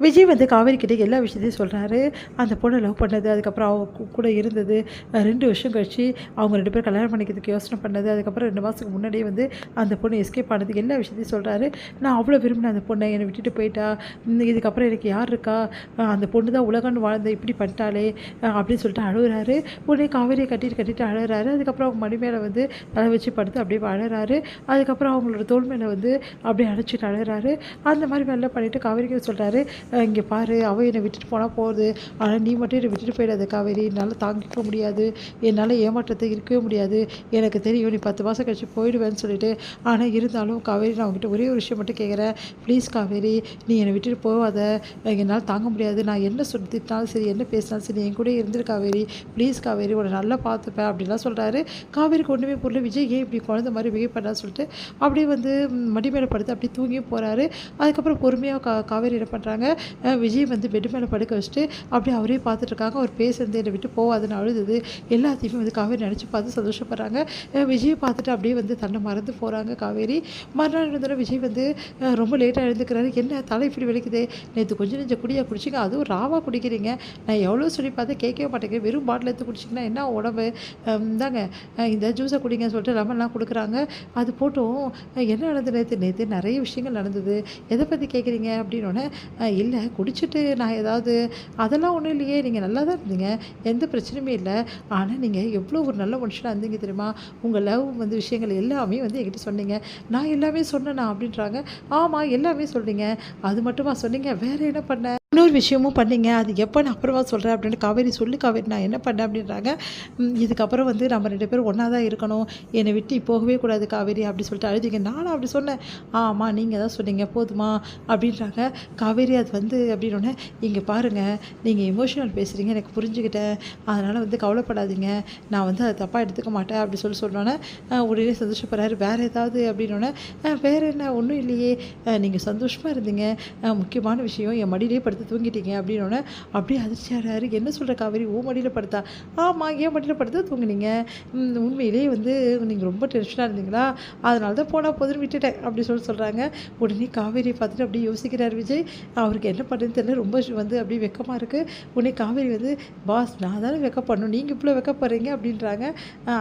விஜய் வந்து காவேரி கிட்ட எல்லா விஷயத்தையும் சொல்கிறாரு. அந்த பொண்ணை லவ் பண்ணது, அதுக்கப்புறம் அவங்க கூட இருந்தது, 2 வருஷம் கழிச்சு அவங்க 2 பேரும் கல்யாணம் பண்ணிக்கிறதுக்கு யோசனை பண்ணது, அதுக்கப்புறம் 2 மாதத்துக்கு முன்னாடியே வந்து அந்த பொண்ணு எஸ்கேப் ஆனது, எல்லா விஷயத்தையும் சொல்கிறாரு. நான் அவ்வளோ விரும்பினேன் அந்த பொண்ணை, என்னை விட்டுட்டு போயிட்டா, இதுக்கப்புறம் எனக்கு யார் இருக்கா, அந்த பொண்ணு தான் உலகம்னு வாழ்ந்த இப்படி பண்ணிட்டாளே அப்படின்னு சொல்லிட்டு அழுகுறாரு. உடனே காவேரியை கட்டிட்டு அழுகிறாரு. அதுக்கப்புறம் அவங்க மடி மேலே வந்து தலை வச்சு படுத்து அப்படியே அழுகிறாரு. அதுக்கப்புறம் அவங்களோட தோள் மேலே வந்து அப்படியே அழைச்சிட்டு அழுகிறாரு. அந்த மாதிரி வேலை பண்ணிவிட்டு காவேரிக்கு சொல்கிறாரு, இங்கே பாரு, அவள் என்னை விட்டுட்டு போனால் போகுது, ஆனால் நீ மட்டும் என்னை விட்டுட்டு போயிடாத காவேரி, என்னால் தாங்கிக்க முடியாது, என்னால் ஏமாற்றத்தை இருக்கவே முடியாது, எனக்கு தெரியும் நீ 10 மாதம் கழிச்சு போயிடுவேன்னு சொல்லிட்டு. ஆனால் இருந்தாலும் காவேரி, நான் உங்ககிட்ட ஒரே ஒரு விஷயம் மட்டும் கேட்குறேன், ப்ளீஸ் காவேரி, நீ என்னை விட்டுட்டு போகாத, என்னால் தாங்க முடியாது, நான் என்ன திட்டினாலும் சரி, என்ன பேசினாலும் சரி, என் கூட இருந்துரு காவேரி, ப்ளீஸ் காவேரி, உன்னை நல்லா பார்த்துப்பேன் அப்படின்லாம் சொல்கிறாரு. காவேரிக்கு ஒன்றுமே புரியல, விஜய் ஏன் இப்படி குழந்த மாதிரி பிஹேவ் பண்ணான்னு சொல்லிட்டு அப்படியே வந்து மடி மேலே படுத்து அப்படியே தூங்கியும் போகிறாரு. அதுக்கப்புறம் பொறுமையாக காவேரி என்ன பண்ணுறாங்க, விஜய் வந்து பெட்டு மேலே படுக்க வச்சுட்டு அப்படியே அவரே பார்த்துட்ருக்காங்க. அவர் பேசுறது என்னை விட்டு போகாதுன்னு அழுது எல்லாத்தையுமே வந்து காவேரி நினச்சி பார்த்து சந்தோஷப்படுறாங்க. விஜயை பார்த்துட்டு அப்படியே வந்து தன்னை மறந்து போகிறாங்க காவேரி. மறுநாள் இருந்தோட விஜய் வந்து ரொம்ப லேட்டாக எழுந்துக்கிறாரு. என்ன தலை இப்படி வலிக்குதே, நேற்று கொஞ்சம் நெஞ்ச குடியாக குடிச்சிங்க, அதுவும் ராவாக குடிக்கிறீங்க, நான் எவ்வளோ சொல்லி பார்த்தேன் கேட்கவே மாட்டேங்கிறேன், வெறும் பாட்டில் எடுத்து குடிச்சிங்கன்னா என்ன உடம்பு, இந்தாங்க இந்த ஜூஸை குடிங்கன்னு சொல்லிட்டு லெமன்லாம் கொடுக்குறாங்க. அது போட்டும் என்ன நடந்தது நேற்று நிறைய விஷயங்கள் நடந்தது, எதை பற்றி கேட்குறீங்க அப்படின்னோடனே, இல்லை குடிச்சிட்டு நான் ஏதாவது, அதெல்லாம் ஒன்றும் இல்லையே, நீங்கள் நல்லா தான் இருந்தீங்க, எந்த பிரச்சனையுமே இல்லை, ஆனால் நீங்கள் எவ்வளோ ஒரு நல்ல மனுஷனாக இருந்தீங்க தெரியுமா, உங்கள் லவ் வந்து விஷயங்கள் எல்லாமே வந்து என்கிட்ட சொன்னீங்க, நான் எல்லாமே சொன்னேண்ணா அப்படின்றாங்க. ஆமாம் எல்லாமே சொல்கிறீங்க, அது மட்டுமா சொன்னீங்க, வேறு என்ன பண்ண, இன்னொரு விஷயமும் பண்ணீங்க, அது எப்போ நான் அப்புறமா சொல்கிறேன் அப்படின்னு. காவேரி சொல்லு காவேரி, நான் என்ன பண்ணேன் அப்படின்றாங்க. இதுக்கப்புறம் வந்து நம்ம 2 பேரும் ஒன்றா தான் இருக்கணும், என்னை விட்டு போகவே கூடாது காவேரி அப்படி சொல்லிட்டு அழுதிங்க. நானும் அப்படி சொன்னேன். ஆமாம் நீங்கள் தான் சொன்னீங்க, போதுமா அப்படின்றாங்க. காவேரி அது வந்து அப்படின்னோடனே, இங்கே பாருங்கள், நீங்கள் எமோஷனல் பேசுகிறீங்க, எனக்கு புரிஞ்சுக்கிட்டேன், அதனால் வந்து கவலைப்படாதீங்க, நான் வந்து அதை தப்பாக எடுத்துக்க மாட்டேன் அப்படி சொன்னோன்னே உடனே சந்தோஷப்படுறாரு. வேறு ஏதாவது அப்படின்னோடனே, வேறு என்ன, ஒன்றும் இல்லையே, நீங்கள் சந்தோஷமாக இருந்தீங்க, முக்கியமான விஷயம் என் மடியிலே படுத்து தூங்கிட்டீங்க அப்படின்னோடனே அப்படியே அதிர்ச்சியாகிறாரு. என்ன சொல்கிற காவேரி, ஓ மடியில் படுத்தா, ஆமாம் என் மடியில் படுத்து தூங்குனீங்க, உண்மையிலேயே வந்து நீங்கள் ரொம்ப டென்ஷனாக இருந்தீங்களா, அதனால தான் போனால் போதுன்னு விட்டுட்டேன் அப்படி சொல்கிறாங்க. உடனே காவேரியை பார்த்துட்டு அப்படியே யோசிக்கிறார் விஜய். அவருக்கு என்ன பண்ணுறதுன்னு தெரியல, ரொம்ப வந்து அப்படியே வெக்கமாக இருக்குது. உடனே காவேரி வந்து, பாஸ் நான் தானே வெக்கப்படணும், நீங்கள் இவ்வளோ வெக்கப்படுறீங்க அப்படின்றாங்க.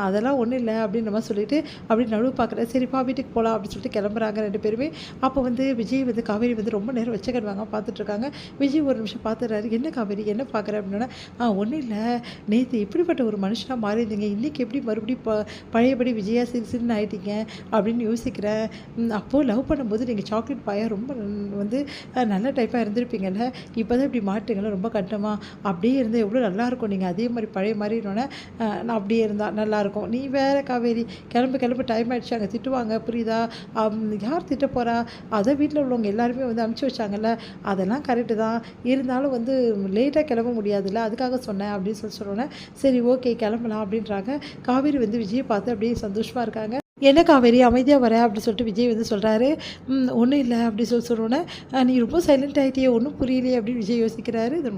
அதெல்லாம் ஒன்றும் இல்லை அப்படின்ற மாதிரி சொல்லிட்டு அப்படி நடுவு பார்க்குறேன். சரிப்பா வீட்டுக்கு போகலாம் அப்படின்னு சொல்லிட்டு கிளம்புறாங்க 2 பேருமே. அப்போ வந்து விஜய் வந்து காவேரி வந்து ரொம்ப நேரம் வச்சக்கடுவாங்க பார்த்துட்ருக்காங்க. விஜய் ஒரு நிமிஷம் பார்த்துடுறாரு. என்ன காவேரி என்ன பார்க்குற அப்படின்னா, ஒன்றும் இல்லை, நேற்று இப்படிப்பட்ட ஒரு மனுஷனாக மாறியிருந்தீங்க, இன்றைக்கி எப்படி மறுபடியும் பழையபடி விஜயா சிறுசின்னு ஆகிட்டீங்க அப்படின்னு யோசிக்கிறேன். அப்போது லவ் பண்ணும்போது நீங்கள் சாக்லேட் பாயா ரொம்ப வந்து நல்ல டைப்பாக இருந்திருப்பீங்கல்ல, இப்போ தான் இப்படி மாட்டுங்களா ரொம்ப கட்டமாக, அப்படியே இருந்தால் எவ்வளோ நல்லாயிருக்கும், நீங்கள் அதே மாதிரி பழைய மாதிரினோடனே நான் அப்படியே இருந்தால் நல்லாயிருக்கும், நீ வேறு காவேரி, கிளம்பு டைம் ஆகிடுச்சு, அங்கே திட்டுவாங்க புரியுதா, யார் திட்ட போகிறா, அதை வீட்டில் உள்ளவங்க எல்லாருமே வந்து அனுப்பிச்சி வச்சாங்கல்ல, அதெல்லாம் கரெக்டு தான், இருந்தாலும் வந்து லேட்டாக கிளம்ப முடியாதுல்ல, அதுக்காக சொன்னேன் அப்படின்னு சொன்னோன்னே, சரி ஓகே கிளம்பலாம் அப்படின்றாங்க. காவேரி வந்து விஜயை பார்த்து அப்படியே சந்தோஷமாக இருக்காங்க. என்ன காவேரி அமைதியாக வர அப்படி சொல்லிட்டு விஜய் வந்து சொல்கிறாரு. ஒன்றும் இல்லை அப்படி சொன்னோன்னே, நீ ரொம்ப சைலண்ட் ஆகிட்டியே, ஒன்றும் புரியலையே அப்படின்னு விஜய் யோசிக்கிறாரு. இது